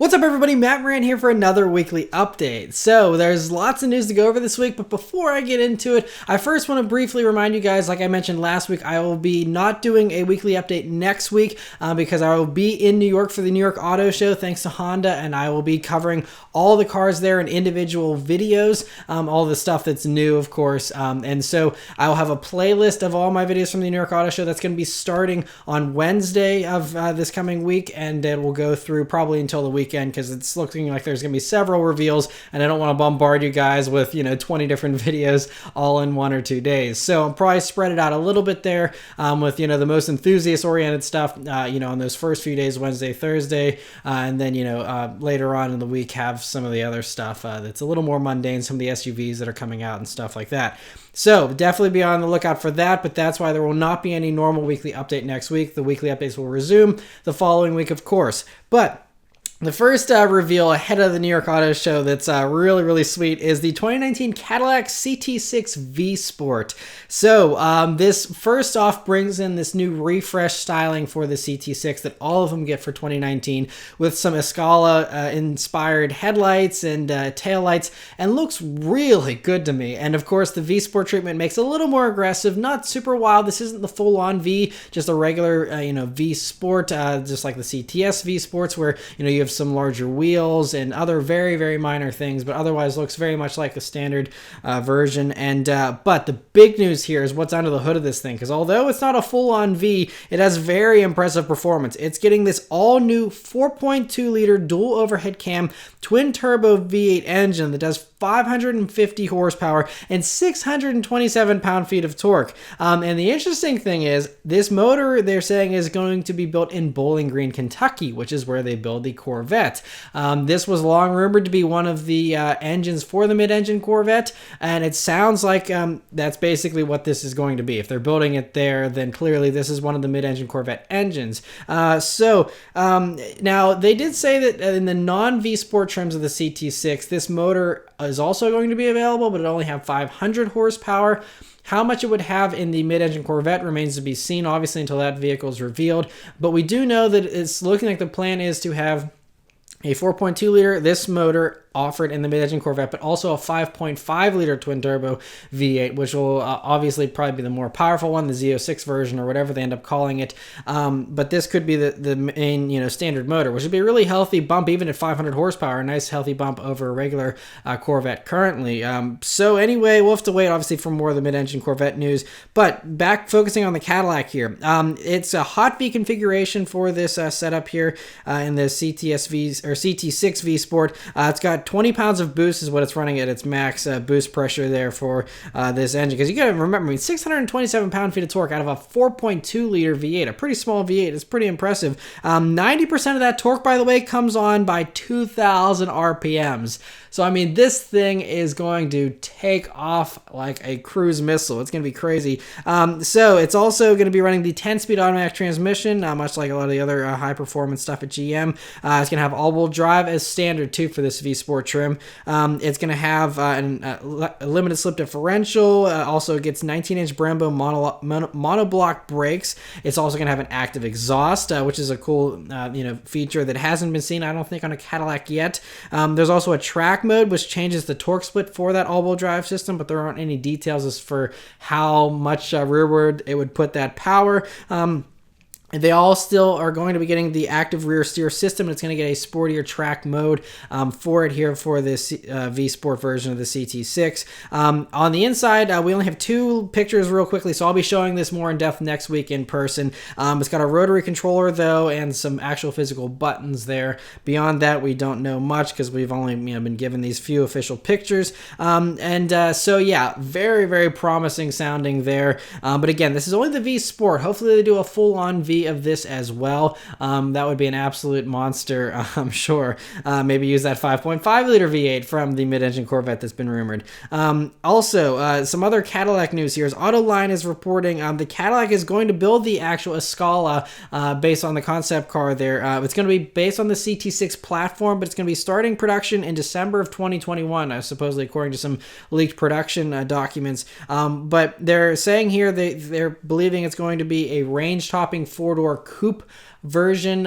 What's up everybody, Matt Maran here for another weekly update. So there's lots of news to go over this week, but before I get into it, I first want to briefly remind you guys, like I mentioned last week, I will be not doing a weekly update next week because I will be in New York for the New York Auto Show thanks to Honda, and I will be covering all the cars there in individual videos, all the stuff that's new of course, and so I will have a playlist of all my videos from the New York Auto Show that's going to be starting on Wednesday of this coming week, and it will go through probably until the weekend because it's looking like there's going to be several reveals and I don't want to bombard you guys with 20 different videos all in 1 or 2 days. So I'll probably spread it out a little bit there with the most enthusiast oriented stuff on those first few days, Wednesday, Thursday, and then later on in the week have some of the other stuff that's a little more mundane, some of the SUVs that are coming out and stuff like that. So definitely be on the lookout for that, but that's why there will not be any normal weekly update next week. The weekly updates will resume the following week, of course. But the first reveal ahead of the New York Auto Show that's really, really sweet is the 2019 Cadillac CT6 V-Sport. So this first off brings in this new refresh styling for the CT6 that all of them get for 2019 with some Escala inspired headlights and taillights, and looks really good to me. And of course the V-Sport treatment makes it a little more aggressive, not super wild. This isn't the full-on V, just a regular V-Sport, just like the CTS V-Sports where you have some larger wheels and other very, very minor things, but otherwise looks very much like the standard version. And but the big news here is what's under the hood of this thing, because although it's not a full-on V, it has very impressive performance. It's getting this all-new 4.2 liter dual overhead cam twin turbo V8 engine that does 550 horsepower and 627 pound-feet of torque. And the interesting thing is this motor, they're saying, is going to be built in Bowling Green, Kentucky, which is where they build the Corvette. This was long rumored to be one of the engines for the mid-engine Corvette, and it sounds like that's basically what this is going to be. If they're building it there, then clearly this is one of the mid-engine Corvette engines. Now they did say that in the non-V-Sport trims of the CT6, this motor is also going to be available, but it only have 500 horsepower. How much it would have in the mid-engine Corvette remains to be seen, obviously, until that vehicle is revealed. But we do know that it's looking like the plan is to have a 4.2 liter, this motor offered in the mid-engine Corvette, but also a 5.5 liter twin turbo V8, which will obviously probably be the more powerful one, the Z06 version or whatever they end up calling it. But this could be the main standard motor, which would be a really healthy bump even at 500 horsepower, a nice healthy bump over a regular Corvette currently. So anyway, we'll have to wait obviously for more of the mid-engine Corvette news. But back focusing on the Cadillac here, it's a hot V configuration for this setup here in the CT6 V-Sport. It's got 20 pounds of boost is what it's running at its max boost pressure there for this engine. Because you got to remember, 627 pound-feet of torque out of a 4.2 liter V8, a pretty small V8. It's pretty impressive. 90% of that torque, by the way, comes on by 2,000 RPMs. So, this thing is going to take off like a cruise missile. It's going to be crazy. So, it's also going to be running the 10-speed automatic transmission, much like a lot of the other high-performance stuff at GM. It's going to have all-wheel drive as standard, too, for this V-Sport trim. It's going to have a limited slip differential. Also, it gets 19-inch Brembo monoblock brakes. It's also going to have an active exhaust, which is a cool feature that hasn't been seen, I don't think, on a Cadillac yet. There's also a track mode, which changes the torque split for that all-wheel drive system, but there aren't any details as for how much rearward it would put that power. They all still are going to be getting the active rear steer system, and it's going to get a sportier track mode for it here for this V-Sport version of the CT6. On the inside, we only have 2 pictures real quickly, so I'll be showing this more in depth next week in person. It's got a rotary controller, though, and some actual physical buttons there. Beyond that, we don't know much because we've only been given these few official pictures. So, yeah, very, very promising sounding there. But again, this is only the V-Sport. Hopefully they do a full-on V of this as well. That would be an absolute monster, I'm sure. Maybe use that 5.5 liter V8 from the mid-engine Corvette that's been rumored. Also, some other Cadillac news here is Autoline is reporting the Cadillac is going to build the actual Escala based on the concept car there. It's going to be based on the CT6 platform, but it's going to be starting production in December of 2021, supposedly according to some leaked production documents. But they're saying here they're believing it's going to be a range-topping 4 four-door coupe version,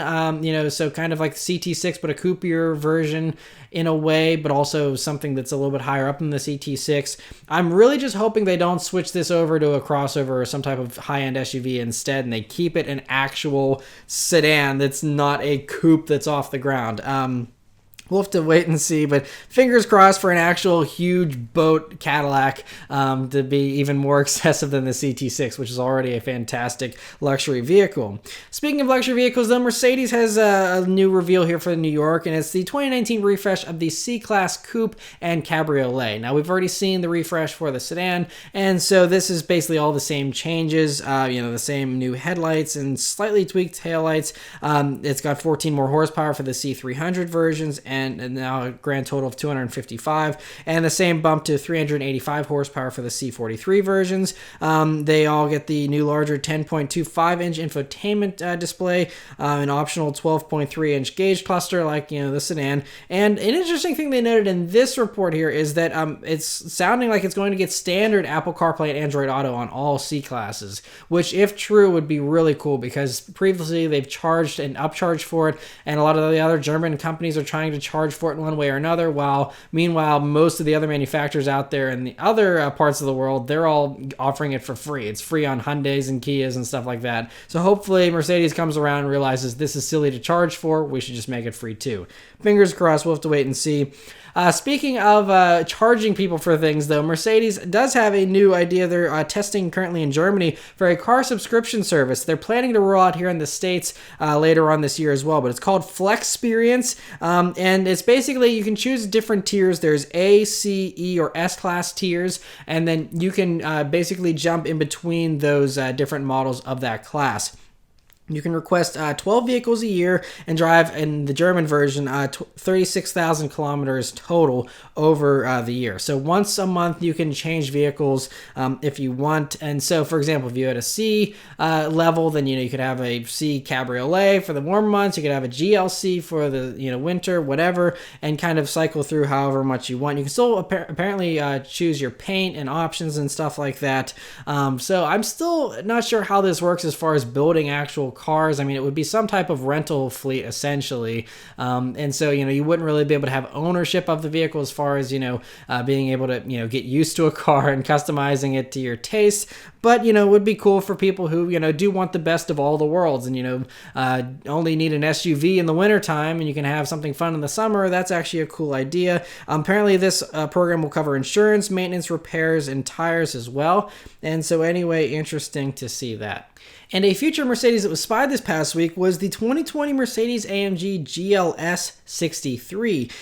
so kind of like the CT6, but a coupier version in a way, but also something that's a little bit higher up than the CT6. I'm really just hoping they don't switch this over to a crossover or some type of high-end SUV instead, and they keep it an actual sedan that's not a coupe that's off the ground. We'll have to wait and see, but fingers crossed for an actual huge boat Cadillac to be even more excessive than the CT6, which is already a fantastic luxury vehicle. Speaking of luxury vehicles, though, Mercedes has a new reveal here for New York, and it's the 2019 refresh of the C-Class Coupe and Cabriolet. Now, we've already seen the refresh for the sedan, and so this is basically all the same changes, the same new headlights and slightly tweaked taillights. It's got 14 more horsepower for the C300 versions, and now a grand total of 255, and the same bump to 385 horsepower for the C43 versions. They all get the new larger 10.25-inch infotainment display, an optional 12.3-inch gauge cluster like the sedan. And an interesting thing they noted in this report here is that it's sounding like it's going to get standard Apple CarPlay and Android Auto on all C-classes, which, if true, would be really cool, because previously they've charged and upcharged for it, and a lot of the other German companies are trying to charge for it in one way or another, while meanwhile most of the other manufacturers out there in the other parts of the world, they're all offering it for free. It's free on Hyundais and Kias and stuff like that. So hopefully Mercedes comes around and realizes this is silly to charge for, we should just make it free too. Fingers crossed, we'll have to wait and see. Speaking of charging people for things, though, Mercedes does have a new idea they're testing currently in Germany for a car subscription service. They're planning to roll out here in the States later on this year as well, but it's called Flexperience, and it's basically, you can choose different tiers. There's A, C, E, or S-Class tiers, and then you can basically jump in between those different models of that class. You can request 12 vehicles a year and drive, in the German version, 36,000 kilometers total over the year. So once a month, you can change vehicles if you want. And so, for example, if you had a C level, then you could have a C Cabriolet for the warm months. You could have a GLC for the winter, whatever, and kind of cycle through however much you want. You can still apparently choose your paint and options and stuff like that. So I'm still not sure how this works as far as building actual cars. I mean, it would be some type of rental fleet essentially, and so you wouldn't really be able to have ownership of the vehicle as far as being able to get used to a car and customizing it to your taste. But it would be cool for people who do want the best of all the worlds, and only need an SUV in the wintertime, and you can have something fun in the summer. That's actually a cool idea. Apparently this program will cover insurance, maintenance, repairs, and tires as well. And so anyway, interesting to see that. And a future Mercedes that was spied this past week was the 2020 Mercedes-AMG GLS63.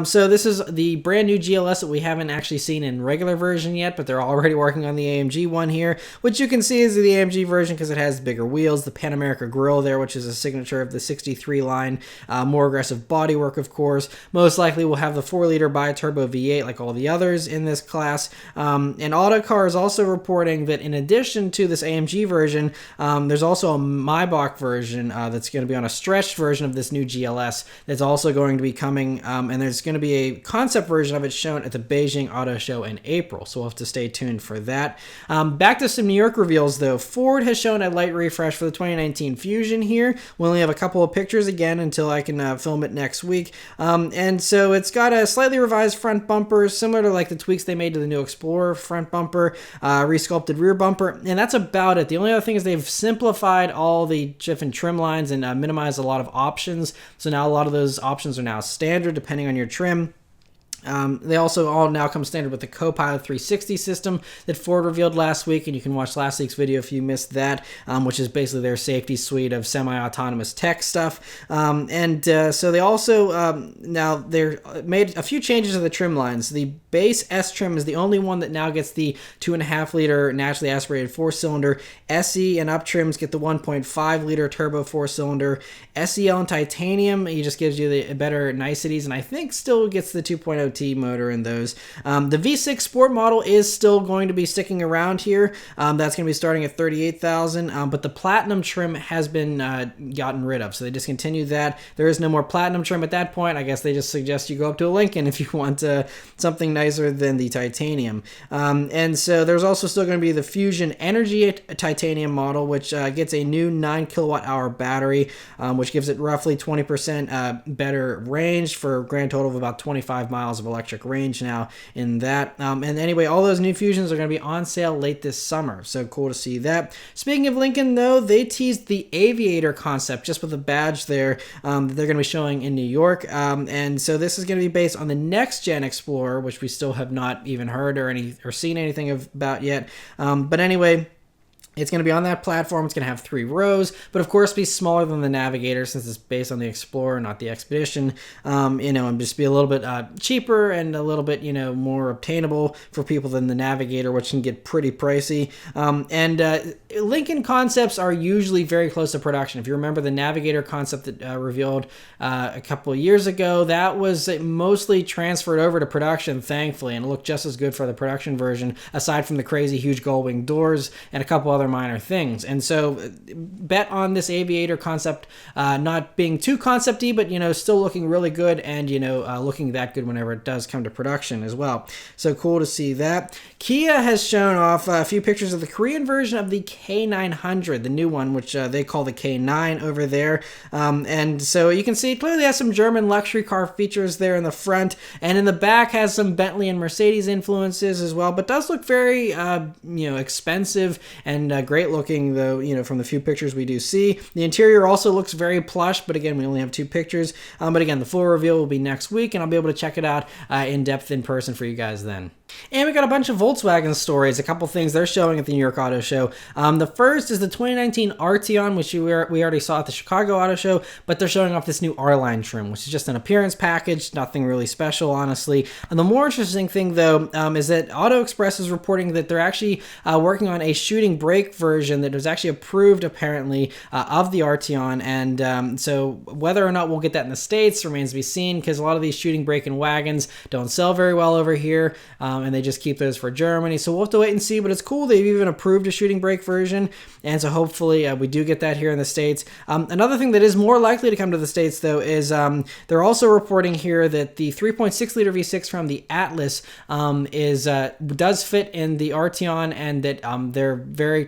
So this is the brand new GLS that we haven't actually seen in regular version yet, but they're already working on the AMG one here, which you can see is the AMG version because it has bigger wheels, the Pan America grille there, which is a signature of the 63 line, more aggressive bodywork, of course. Most likely we'll have the 4-liter bi-turbo V8 like all the others in this class. And Autocar is also reporting that in addition to this AMG version, there's also a Maybach version that's going to be on a stretched version of this new GLS that's also going to be coming, and there's going to be a concept version of it shown at the Beijing Auto Show in April, so we'll have to stay tuned for that. Back to some New York reveals, though. Ford has shown a light refresh for the 2019 Fusion here. We only have a couple of pictures again until I can film it next week, and so it's got a slightly revised front bumper, similar to like the tweaks they made to the new Explorer front bumper, resculpted rear bumper, and that's about it. The only other thing is they've simplified all the different trim lines and minimized a lot of options. So now a lot of those options are now standard depending on your trim. They also all now come standard with the Copilot 360 system that Ford revealed last week, and you can watch last week's video if you missed that, which is basically their safety suite of semi-autonomous tech stuff. So they also now they're made a few changes to the trim lines. The base S trim is the only one that now gets the 2.5-liter naturally aspirated 4-cylinder. SE and up trims get the 1.5-liter turbo 4-cylinder. SEL and titanium, it just gives you the better niceties, and I think still gets the 2.0 TOT motor in those. The V6 Sport model is still going to be sticking around here. That's going to be starting at $38,000, but the Platinum trim has been gotten rid of, so they discontinued that. There is no more Platinum trim at that point. I guess they just suggest you go up to a Lincoln if you want something nicer than the titanium. And so there's also still going to be the Fusion Energy titanium model, which gets a new 9 kilowatt hour battery, which gives it roughly 20% better range for a grand total of about 25 miles of electric range now in that. And anyway, all those new Fusions are going to be on sale late this summer, so cool to see that. Speaking of Lincoln, though, they teased the Aviator Concept just with a badge there that they're going to be showing in New York. And so this is going to be based on the next gen Explorer, which we still have not even heard or seen anything about yet. But anyway, it's going to be on that platform. It's going to have 3 rows, but of course be smaller than the Navigator since it's based on the Explorer, not the Expedition, and just be a little bit cheaper and a little bit, more obtainable for people than the Navigator, which can get pretty pricey. And Lincoln concepts are usually very close to production. If you remember the Navigator concept that revealed a couple of years ago, that was mostly transferred over to production, thankfully, and it looked just as good for the production version, aside from the crazy huge gull-wing doors and a couple other minor things. And so bet on this Aviator concept not being too concept-y, but still looking really good, and looking that good whenever it does come to production as well. So cool to see that. Kia has shown off a few pictures of the Korean version of the K900, the new one, which they call the K9 over there. And so you can see it clearly has some German luxury car features there in the front, and in the back has some Bentley and Mercedes influences as well, but does look very expensive and great looking, though, from the few pictures we do see. The interior also looks very plush, but again, we only have 2 pictures. But again, the full reveal will be next week, and I'll be able to check it out in depth in person for you guys then. And we got a bunch of Volkswagen stories, a couple things they're showing at the New York Auto Show. The first is the 2019 Arteon, which we already saw at the Chicago Auto Show, but they're showing off this new R-Line trim, which is just an appearance package, nothing really special, honestly. And the more interesting thing, though, is that Auto Express is reporting that they're actually working on a shooting brake version that was actually approved, apparently, of the Arteon. And so whether or not we'll get that in the States remains to be seen, because a lot of these shooting brake and wagons don't sell very well over here. And they just keep those for Germany. So we'll have to wait and see, but it's cool they've even approved a shooting brake version, and so hopefully we do get that here in the States. Another thing that is more likely to come to the States, though, is they're also reporting here that the 3.6 liter V6 from the Atlas does fit in the Arteon, and that they're very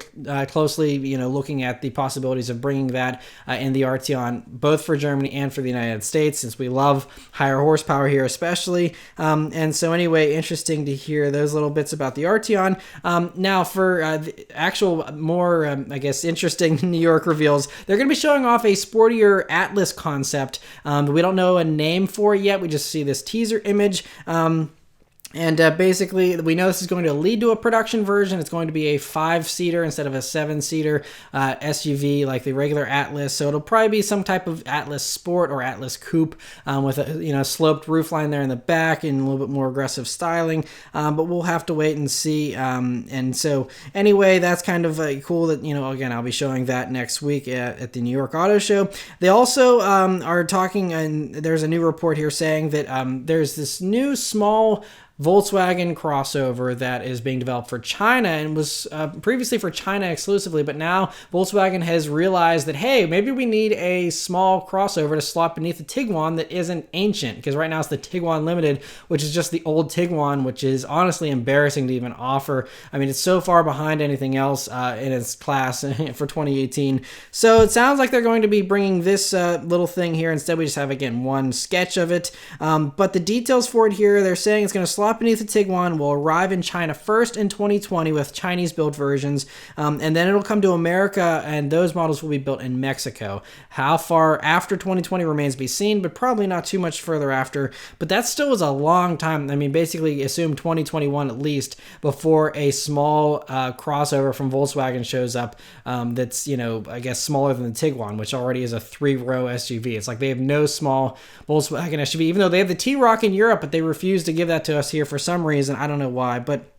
closely looking at the possibilities of bringing that in the Arteon, both for Germany and for the United States, since we love higher horsepower here especially. And so anyway, interesting to hear those little bits about the Arteon. Now for the actual more, interesting New York reveals, they're going to be showing off a sportier Atlas concept. We don't know a name for it yet. We just see this teaser image. And basically, we know this is going to lead to a production version. It's going to be a 5-seater instead of a 7-seater SUV like the regular Atlas. So it'll probably be some type of Atlas Sport or Atlas Coupe with a sloped roofline there in the back and a little bit more aggressive styling. But we'll have to wait and see. And so anyway, that's kind of cool that, again, I'll be showing that next week at the New York Auto Show. They also are talking, and there's a new report here saying that there's this new small Volkswagen crossover that is being developed for China and was previously for China exclusively, but now Volkswagen has realized that, hey, maybe we need a small crossover to slot beneath the Tiguan that isn't ancient, because right now it's the Tiguan Limited, which is just the old Tiguan, which is honestly embarrassing to even offer. I mean, it's so far behind anything else in its class for 2018. So it sounds like they're going to be bringing this little thing here. Instead, we just have, again, one sketch of it. But the details for it here, they're saying it's going to slot beneath the Tiguan, will arrive in China first in 2020 with Chinese-built versions, and then it'll come to America, and those models will be built in Mexico. How far after 2020 remains to be seen, but probably not too much further after. But that still is a long time. I mean, basically assume 2021 at least before a small crossover from Volkswagen shows up that's, I guess, smaller than the Tiguan, which already is a 3-row SUV. It's like they have no small Volkswagen SUV, even though they have the T-Roc in Europe, but they refuse to give that to us here for some reason. I don't know why, but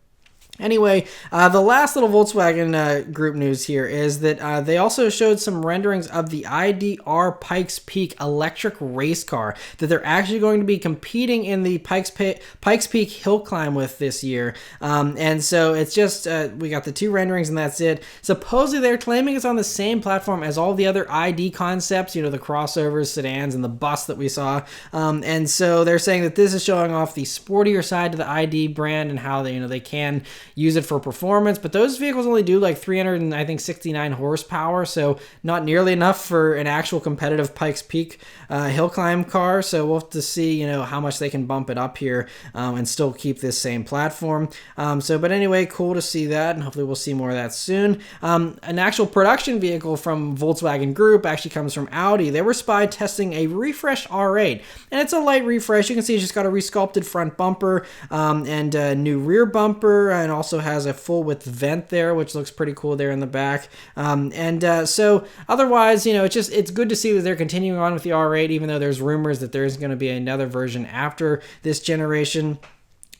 Anyway, the last little Volkswagen group news here is that they also showed some renderings of the ID.R Pikes Peak electric race car that they're actually going to be competing in the Pikes Peak hill climb with this year. And so it's just, we got the 2 renderings and that's it. Supposedly they're claiming it's on the same platform as all the other ID concepts, you know, the crossovers, sedans, and the bus that we saw. And so they're saying that this is showing off the sportier side to the ID brand and how they, you know, they can use it for performance, but those vehicles only do like 369 horsepower, so not nearly enough for an actual competitive Pikes Peak hill climb car. So we'll have to see, you know, how much they can bump it up here and still keep this same platform. But anyway, cool to see that, and hopefully we'll see more of that soon. An actual production vehicle from Volkswagen Group actually comes from Audi. They were spied testing a refreshed R8, and it's a light refresh. You can see it's just got a resculpted front bumper and a new rear bumper, and also has a full width vent there, which looks pretty cool there in the back. So otherwise, you know, it's good to see that they're continuing on with the R8, even though there's rumors that there's going to be another version after this generation.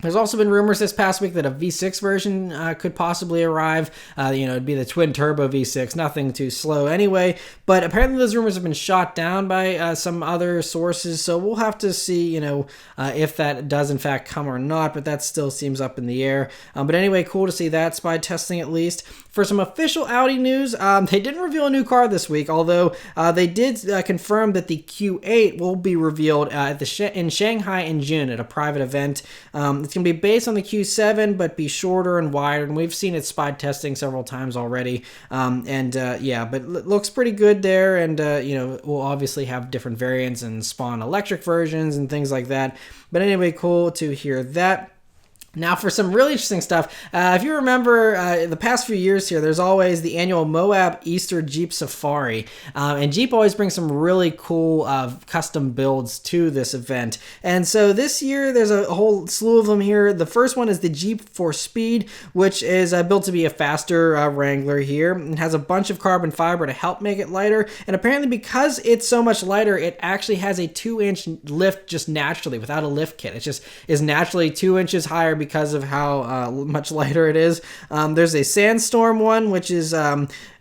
There's also been rumors this past week that a V6 version could possibly arrive. You know, it'd be the twin turbo V6, nothing too slow anyway. But apparently those rumors have been shot down by some other sources. So we'll have to see, you know, if that does in fact come or not. But that still seems up in the air. But anyway, cool to see that spy testing at least. For some official Audi news, they didn't reveal a new car this week, although they did confirm that the Q8 will be revealed in Shanghai in June at a private event. It's going to be based on the Q7, but be shorter and wider, and we've seen it spied testing several times already. Yeah, but it looks pretty good there, and you know, we'll obviously have different variants and spawn electric versions and things like that. But anyway, cool to hear that. Now for some really interesting stuff, if you remember the past few years here, there's always the annual Moab Easter Jeep Safari, and Jeep always brings some really cool custom builds to this event. And so this year there's a whole slew of them here. The first one is the Jeep for Speed, which is built to be a faster Wrangler here, and has a bunch of carbon fiber to help make it lighter. And apparently because it's so much lighter, it actually has a 2-inch lift just naturally without a lift kit. It just is naturally 2 inches higher because of how much lighter it is. There's a Sandstorm one, which is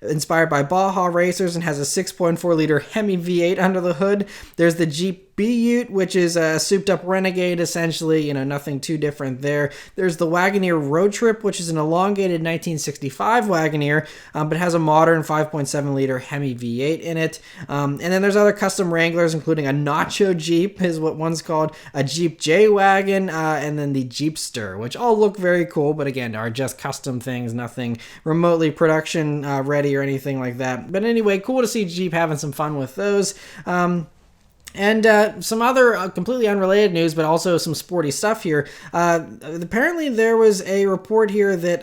inspired by Baja racers and has a 6.4 liter Hemi V8 under the hood. There's the Jeep B-Ute, which is a souped-up Renegade, essentially, you know, nothing too different there. There's the Wagoneer Road Trip, which is an elongated 1965 Wagoneer, but has a modern 5.7-liter Hemi V8 in it. And then there's other custom Wranglers, including a Nacho Jeep, is what one's called, a Jeep J-Wagon, and then the Jeepster, which all look very cool, but again, are just custom things, nothing remotely production ready or anything like that. But anyway, cool to see Jeep having some fun with those. And some other completely unrelated news, but also some sporty stuff here. Apparently there was a report here that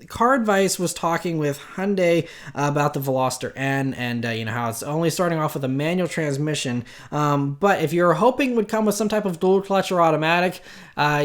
Car Advice was talking with Hyundai about the Veloster N, and you know, how it's only starting off with a manual transmission. But if you're hoping it would come with some type of dual clutch or automatic,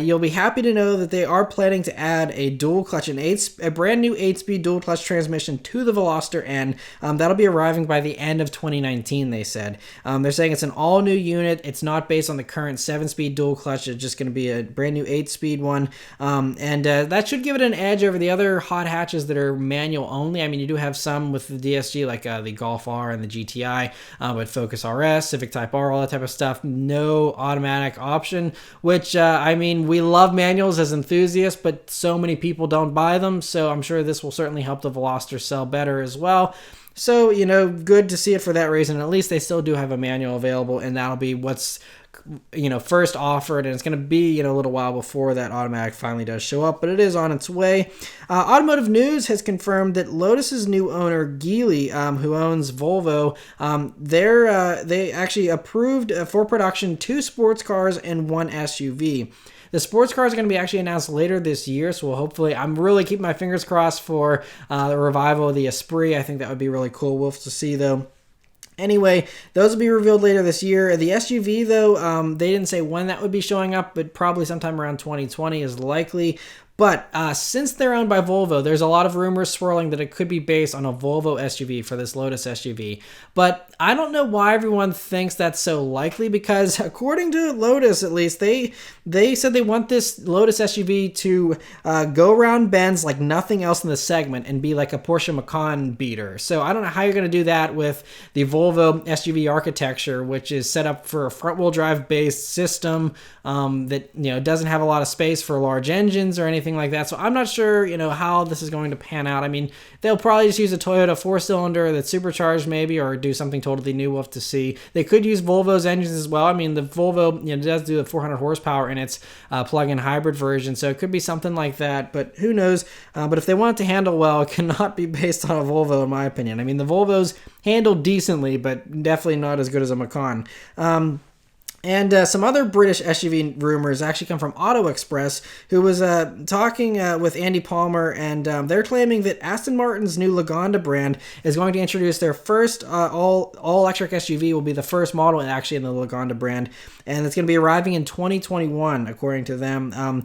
you'll be happy to know that they are planning to add a dual clutch, a brand new 8-speed dual clutch transmission to the Veloster N. That'll be arriving by the end of 2019, they said. They're saying it's an all-new unit. It's not based on the current 7-speed dual clutch. It's just going to be a brand new 8-speed one. That should give it an edge over the other hot hatches that are manual only. I mean, you do have some with the DSG, like the Golf R and the GTI, but Focus RS, Civic Type R, all that type of stuff. No automatic option, which, I mean, we love manuals as enthusiasts, but so many people don't buy them, so I'm sure this will certainly help the Veloster sell better as well. So, you know, good to see it for that reason. At least they still do have a manual available, and that'll be what's, you know, first offered, and it's going to be, you know, a little while before that automatic finally does show up, but it is on its way. Automotive News has confirmed that Lotus's new owner, Geely, who owns Volvo, they actually approved for production 2 sports cars and 1 SUV. The sports cars are going to be actually announced later this year, so hopefully, I'm really keeping my fingers crossed for the revival of the Esprit. I think that would be really cool. We'll have to see, though. Anyway, those will be revealed later this year. The SUV, though, they didn't say when that would be showing up, but probably sometime around 2020 is likely. But since they're owned by Volvo, there's a lot of rumors swirling that it could be based on a Volvo SUV for this Lotus SUV. But I don't know why everyone thinks that's so likely, because according to Lotus, at least, they said they want this Lotus SUV to go around bends like nothing else in the segment and be like a Porsche Macan beater. So I don't know how you're going to do that with the Volvo SUV architecture, which is set up for a front-wheel drive based system that doesn't have a lot of space for large engines or anything like that. So I'm not sure how this is going to pan out. I mean, they'll probably just use a Toyota 4-cylinder that's supercharged maybe, or do something totally new. We'll have to see. They could use Volvo's engines as well. I mean, the Volvo does do the 400 horsepower in its plug-in hybrid version, so it could be something like that, but who knows. But if they want it to handle well, it cannot be based on a Volvo, in my opinion. I mean, the Volvos handle decently, but definitely not as good as a Macan. And some other British SUV rumors actually come from Auto Express, who was talking with Andy Palmer, and they're claiming that Aston Martin's new Lagonda brand is going to introduce their first all-electric SUV. Will be the first model actually in the Lagonda brand, and it's going to be arriving in 2021, according to them.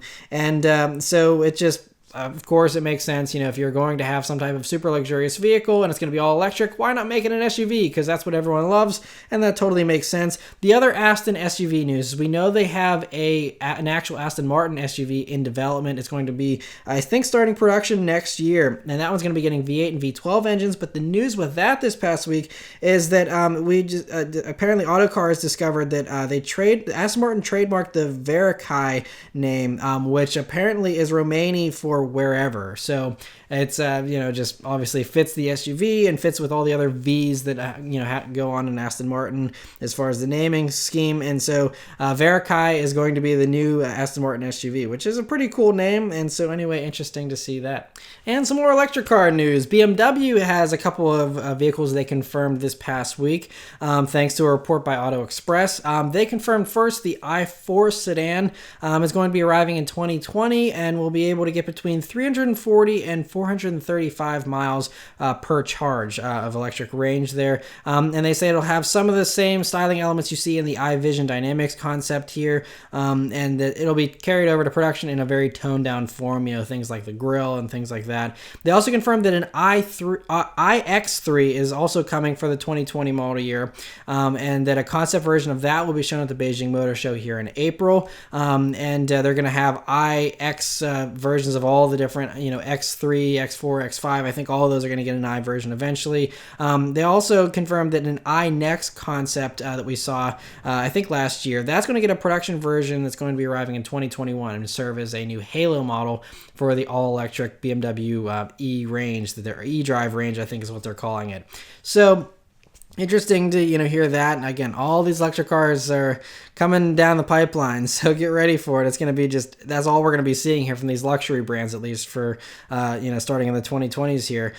So it just... Of course, it makes sense, if you're going to have some type of super luxurious vehicle and it's going to be all electric, why not make it an SUV? Because that's what everyone loves, and that totally makes sense. The other Aston SUV news is we know they have an actual Aston Martin SUV in development. It's going to be, I think, starting production next year, and that one's going to be getting V8 and V12 engines. But the news with that this past week is that apparently Autocars discovered that Aston Martin trademarked the Varekai name, which apparently is Romani for wherever. So it's just obviously fits the SUV and fits with all the other V's that go on in Aston Martin as far as the naming scheme. And so Varekai is going to be the new Aston Martin SUV, which is a pretty cool name. And so anyway, interesting to see that. And some more electric car news. BMW has a couple of vehicles they confirmed this past week, thanks to a report by Auto Express. They confirmed first the i4 sedan is going to be arriving in 2020 and will be able to get between 340 and 435 miles per charge of electric range there. And they say it'll have some of the same styling elements you see in the iVision Dynamics concept here, and that it'll be carried over to production in a very toned down form, things like the grille and things like that. They also confirmed that an iX3 is also coming for the 2020 model year, and that a concept version of that will be shown at the Beijing Motor Show here in April. And they're going to have iX versions of all the different, X3, X4, X5. I think all of those are going to get an i version eventually. They also confirmed that an iNext concept that we saw, I think last year, that's going to get a production version that's going to be arriving in 2021 and serve as a new halo model for the all-electric BMW E range, their E-Drive range, I think is what they're calling it. So interesting to hear that. And again, all these electric cars are coming down the pipeline, so get ready for it. It's going to be that's all we're going to be seeing here from these luxury brands, at least for starting in the 2020s here.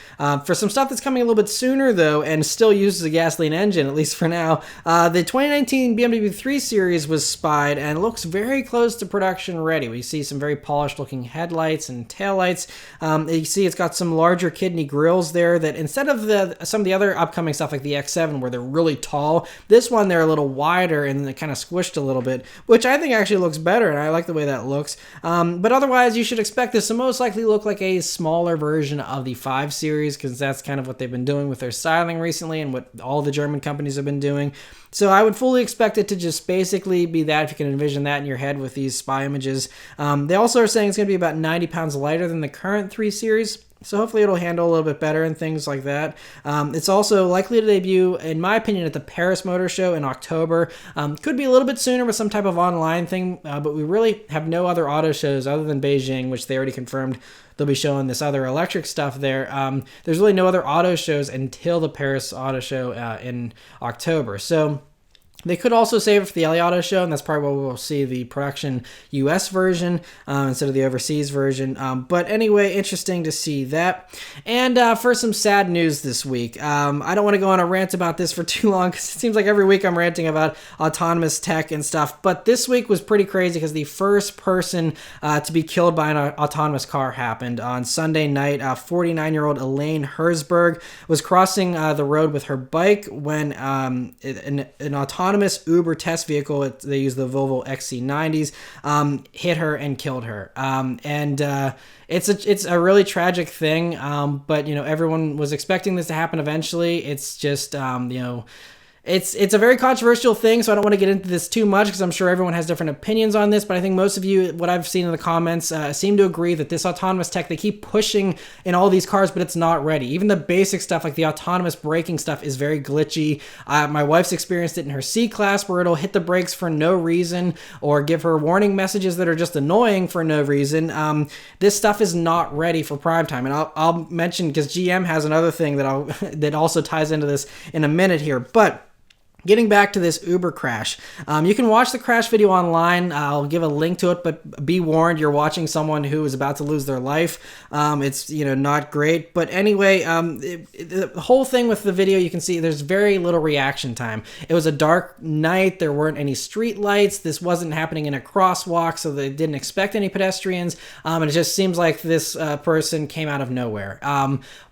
For some stuff that's coming a little bit sooner though, and still uses a gasoline engine, at least for now, the 2019 BMW 3 Series was spied and looks very close to production ready. We see some very polished looking headlights and taillights. You see it's got some larger kidney grills there, that instead of some of the other upcoming stuff like the X7 where they're really tall, this one they're a little wider and they kind of squished a little bit, which I think actually looks better, and I like the way that looks. But otherwise, you should expect this to most likely look like a smaller version of the 5 Series, because that's kind of what they've been doing with their styling recently and what all the German companies have been doing. So I would fully expect it to just basically be that, if you can envision that in your head with these spy images. They also are saying it's going to be about 90 pounds lighter than the current 3 Series. So hopefully it'll handle a little bit better and things like that. It's also likely to debut, in my opinion, at the Paris Motor Show in October. Could be a little bit sooner with some type of online thing, but we really have no other auto shows other than Beijing, which they already confirmed they'll be showing this other electric stuff there. There's really no other auto shows until the Paris Auto Show in October. So they could also save it for the LA Auto Show, and that's probably where we'll see the production US version instead of the overseas version. But anyway, interesting to see that. And for some sad news this week, I don't want to go on a rant about this for too long, because it seems like every week I'm ranting about autonomous tech and stuff. But this week was pretty crazy, because the first person to be killed by an autonomous car happened on Sunday night. 49-year-old Elaine Herzberg was crossing the road with her bike when an autonomous autonomous Uber test vehicle, they use the Volvo XC90s, hit her and killed her. It's a really tragic thing, but everyone was expecting this to happen eventually. It's just It's a very controversial thing, so I don't want to get into this too much because I'm sure everyone has different opinions on this, but I think most of you, what I've seen in the comments, seem to agree that this autonomous tech, they keep pushing in all these cars, but it's not ready. Even the basic stuff like the autonomous braking stuff is very glitchy. My wife's experienced it in her C-Class where it'll hit the brakes for no reason or give her warning messages that are just annoying for no reason. This stuff is not ready for prime time, and I'll mention because GM has another thing that also ties into this in a minute here, but getting back to this Uber crash, you can watch the crash video online. I'll give a link to it, but be warned, you're watching someone who is about to lose their life. It's not great, but anyway, the whole thing with the video, you can see there's very little reaction time. It was a dark night. There weren't any street lights. This wasn't happening in a crosswalk, so they didn't expect any pedestrians. And it just seems like this person came out of nowhere.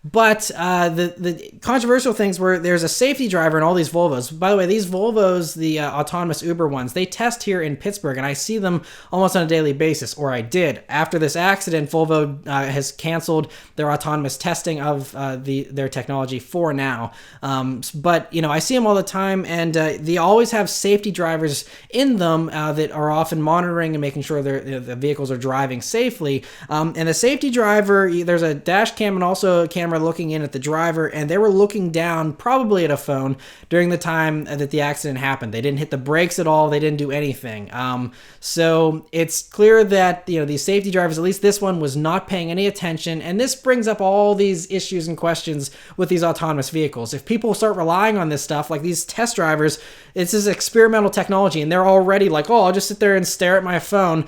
But the controversial things were there's a safety driver in all these Volvos. By the way, these Volvos, the autonomous Uber ones, they test here in Pittsburgh, and I see them almost on a daily basis, or I did. After this accident, Volvo has canceled their autonomous testing of their technology for now. But, I see them all the time, and they always have safety drivers in them that are often monitoring and making sure the vehicles are driving safely. And the safety driver, there's a dash cam and also a camera looking in at the driver, and they were looking down probably at a phone during the time that the accident happened. They didn't hit the brakes at all. They didn't do anything. So it's clear that these safety drivers, at least this one, was not paying any attention. And this brings up all these issues and questions with these autonomous vehicles. If people start relying on this stuff, like these test drivers, it's this experimental technology, and they're already like, oh, I'll just sit there and stare at my phone.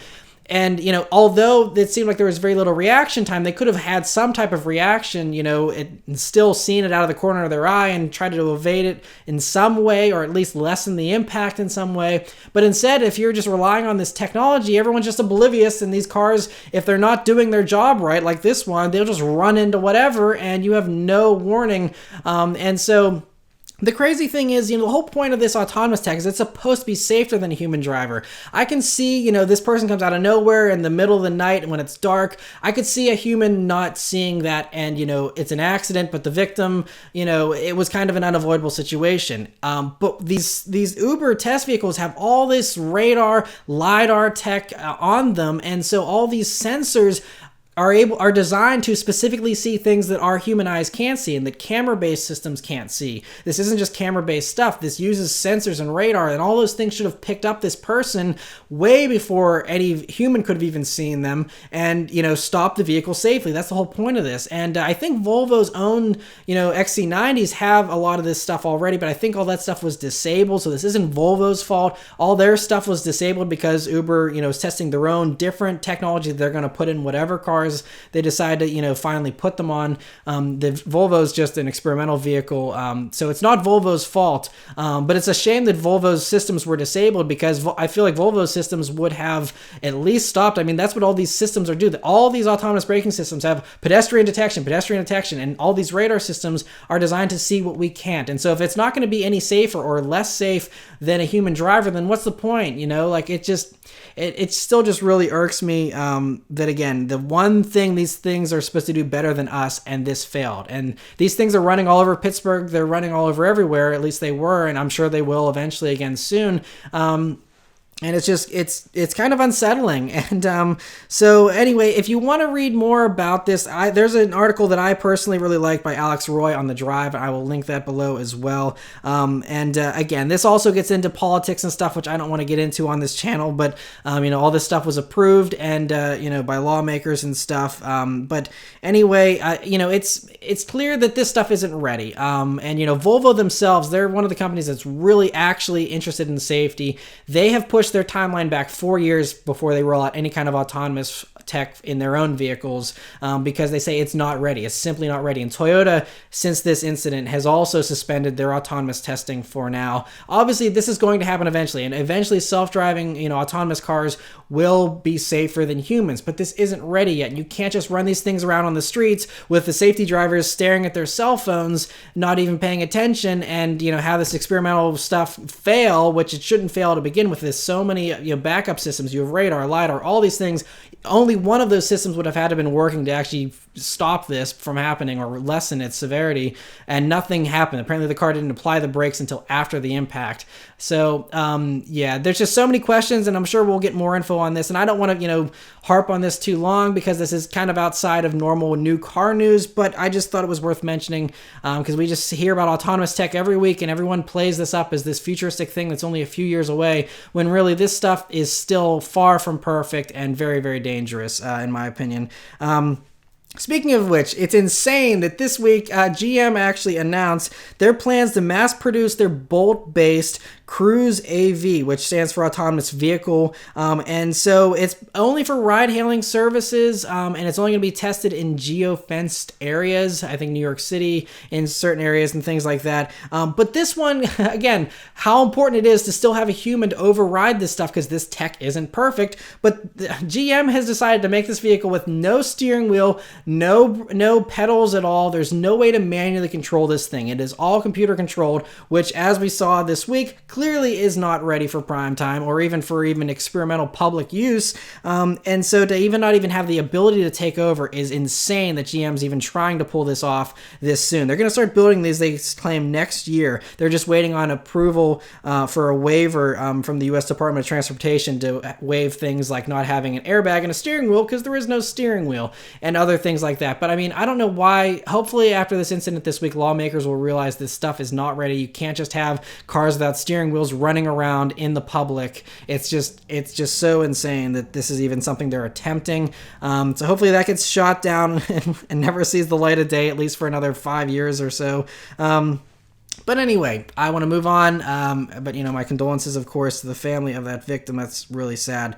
And, although it seemed like there was very little reaction time, they could have had some type of reaction, and still seen it out of the corner of their eye and tried to evade it in some way, or at least lessen the impact in some way. But instead, if you're just relying on this technology, everyone's just oblivious, and these cars, if they're not doing their job right, like this one, they'll just run into whatever, and you have no warning. And so the crazy thing is, the whole point of this autonomous tech is it's supposed to be safer than a human driver. I can see, this person comes out of nowhere in the middle of the night when it's dark. I could see a human not seeing that, and, it's an accident, but the victim, it was kind of an unavoidable situation. But these Uber test vehicles have all this radar, LiDAR tech on them, and so all these sensors are designed to specifically see things that our human eyes can't see and that camera-based systems can't see. This isn't just camera-based stuff. This uses sensors and radar, and all those things should have picked up this person way before any human could have even seen them and, stopped the vehicle safely. That's the whole point of this. And I think Volvo's own, XC90s have a lot of this stuff already, but I think all that stuff was disabled, so this isn't Volvo's fault. All their stuff was disabled because Uber, is testing their own different technology that they're going to put in whatever car they decide to finally put them on. The Volvo's just an experimental vehicle, so it's not Volvo's fault, but it's a shame that Volvo's systems were disabled, because I feel like Volvo's systems would have at least stopped. I mean, that's what all these systems are doing. All these autonomous braking systems have pedestrian detection, and all these radar systems are designed to see what we can't. And so if it's not going to be any safer or less safe than a human driver, then what's the point? It still just really irks me that, again, the one thing these things are supposed to do better than us, and this failed. And these things are running all over Pittsburgh. They're running all over everywhere. At least they were, and I'm sure they will eventually again soon. And it's just, it's kind of unsettling. And so anyway, if you want to read more about this, there's an article that I personally really like by Alex Roy on The Drive. I will link that below as well. Again, this also gets into politics and stuff, which I don't want to get into on this channel, but all this stuff was approved and by lawmakers and stuff. But anyway, it's clear that this stuff isn't ready. Volvo themselves, they're one of the companies that's really actually interested in safety. They have pushed their timeline back 4 years before they roll out any kind of autonomous tech in their own vehicles because they say it's not ready. It's simply not ready. And Toyota, since this incident, has also suspended their autonomous testing for now. Obviously, this is going to happen eventually, and eventually self-driving, autonomous cars will be safer than humans, but this isn't ready yet. You can't just run these things around on the streets with the safety drivers staring at their cell phones, not even paying attention, and have this experimental stuff fail, which it shouldn't fail to begin with. There's so many backup systems. You have radar, lidar, all these things. Only one of those systems would have had to been working to actually stop this from happening or lessen its severity, and nothing happened. Apparently the car didn't apply the brakes until after the impact. So yeah, there's just so many questions, and I'm sure we'll get more info on this, and I don't want to harp on this too long because this is kind of outside of normal new car news, but I just thought it was worth mentioning because we just hear about autonomous tech every week, and everyone plays this up as this futuristic thing that's only a few years away, when really this stuff is still far from perfect and very, very dangerous in my opinion. Speaking of which, it's insane that this week GM actually announced their plans to mass produce their Bolt-based Cruise AV, which stands for autonomous vehicle, and so it's only for ride-hailing services, and it's only going to be tested in geo-fenced areas, I think New York City, in certain areas and things like that. But this one, again, how important it is to still have a human to override this stuff, because this tech isn't perfect, but GM has decided to make this vehicle with no steering wheel, no pedals at all. There's no way to manually control this thing. It is all computer controlled, which, as we saw this week, clearly is not ready for prime time or even for experimental public use. And so to not even have the ability to take over is insane that GM's even trying to pull this off this soon. They're going to start building these, they claim, next year. They're just waiting on approval for a waiver from the U.S. Department of Transportation to waive things like not having an airbag and a steering wheel, because there is no steering wheel, and other things like that. But I mean, I don't know why. Hopefully after this incident this week, lawmakers will realize this stuff is not ready. You can't just have cars without steering wheels running around in the public. It's just so insane that this is even something they're attempting. So hopefully that gets shot down and never sees the light of day, at least for another 5 years or so. But anyway, I want to move on. But my condolences, of course, to the family of that victim. That's really sad.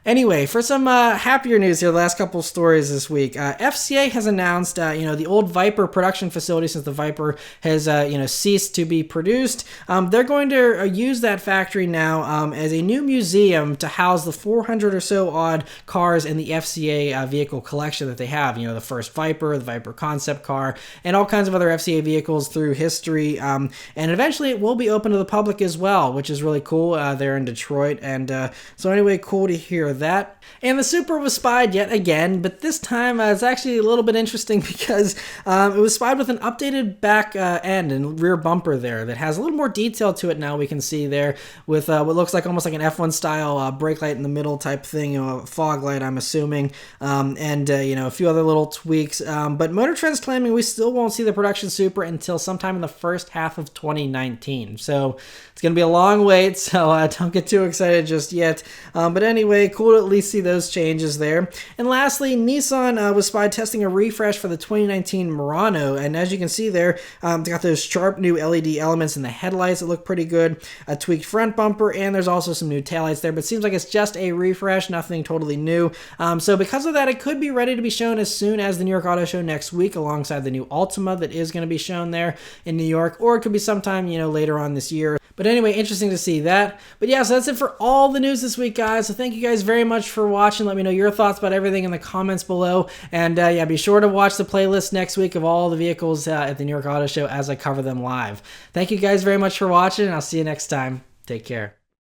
Anyway, for some happier news here, the last couple stories this week, FCA has announced, the old Viper production facility, since the Viper has, ceased to be produced, they're going to use that factory now as a new museum to house the 400 or so odd cars in the FCA vehicle collection that they have. The first Viper, the Viper concept car, and all kinds of other FCA vehicles through history. And eventually it will be open to the public as well, which is really cool. There in Detroit. And so anyway, cool to hear that. And the Supra was spied yet again, but this time it's actually a little bit interesting because it was spied with an updated back end and rear bumper there that has a little more detail to it now, we can see there, with what looks like almost like an F1 style brake light in the middle type thing, a fog light, I'm assuming, and a few other little tweaks. But Motor Trend's claiming we still won't see the production Supra until sometime in the first half of 2019. So it's going to be a long wait, so don't get too excited just yet. But anyway, cool to at least see those changes there. And lastly, Nissan was spied testing a refresh for the 2019 Murano, and as you can see there, they got those sharp new LED elements in the headlights that look pretty good, a tweaked front bumper, and there's also some new taillights there, but it seems like it's just a refresh, nothing totally new. So because of that, it could be ready to be shown as soon as the New York Auto Show next week, alongside the new Altima that is going to be shown there in New York, or it could be sometime, later on this year. But anyway, interesting to see that. But yeah, so that's it for all the news this week, guys. So thank you guys very much for watching. Let me know your thoughts about everything in the comments below. And yeah, be sure to watch the playlist next week of all the vehicles at the New York Auto Show as I cover them live. Thank you guys very much for watching, and I'll see you next time. Take care.